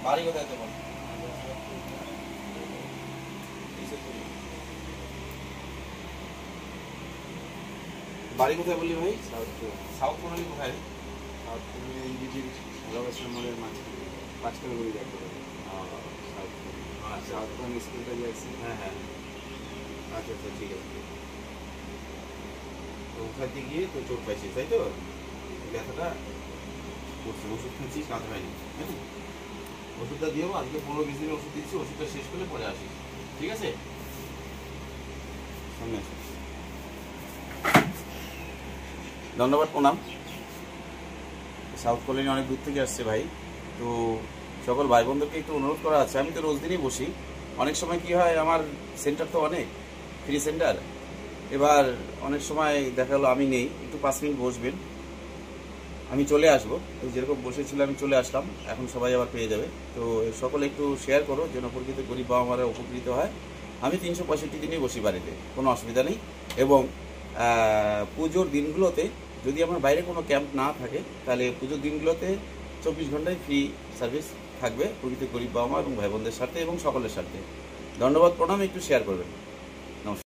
বাড়ি কোথায় তোমার? বাড়ি কোথায় বললি ভাই? সাউথ কোনালি কোথায়? সাউথ কোনালি ইন্ডিজির ভালোবাসার মোড়ের মাঝখানে 5 কিলোমিটার যেতে পারে। সাউথ কোনালি স্কুলটা যে আছে। হ্যাঁ হ্যাঁ, আচ্ছা আচ্ছা, ঠিক আছে। তো ওখানে গিয়ে তো চোট পাইছিস, তাই তো? ব্যথাটা করছে, ওষুধ খাচ্ছিস, কাজ হয়নি, হ্যাঁ? ওষুধটা দিয়েও আজকে 15-20 দিনের ওষুধ দিচ্ছি, ওষুধটা শেষ করলে পরে আসিস, ঠিক আছে? সামনে আসো। ধন্যবাদ, প্রণাম। সাউথ কলোনি অনেক দূর থেকে আসছে ভাই, তো সকল ভাই বোনদেরকে একটু অনুরোধ করা আছে। আমি তো রোজ দিনই বসি, অনেক সময় কি হয়, আমার সেন্টার তো অনেক ফ্রি সেন্টার, এবার অনেক সময় দেখা গেলো আমি নেই, একটু 5 মিনিট বসবেন, আমি চলে আসবো। যেরকম বসেছিল আমি চলে আসলাম, এখন সবাই আবার পেয়ে যাবে। তো সকলে একটু শেয়ার করো, যেন প্রকৃত গরিব বাবা মারা উপকৃত হয়। আমি 365 দিনই বসি বাড়িতে, কোনো অসুবিধা নেই। এবং পুজোর দিনগুলোতে যদি আমার বাইরে কোনো ক্যাম্প না থাকে, তাহলে পুজোর দিনগুলোতে 24 ঘন্টায় ফ্রি সার্ভিস থাকবে প্রকৃত গরিব বাবা মা এবং ভাই বোনদের সাথে এবং সকলের সাথে। ধন্যবাদ, প্রণাম, একটু শেয়ার করবেন।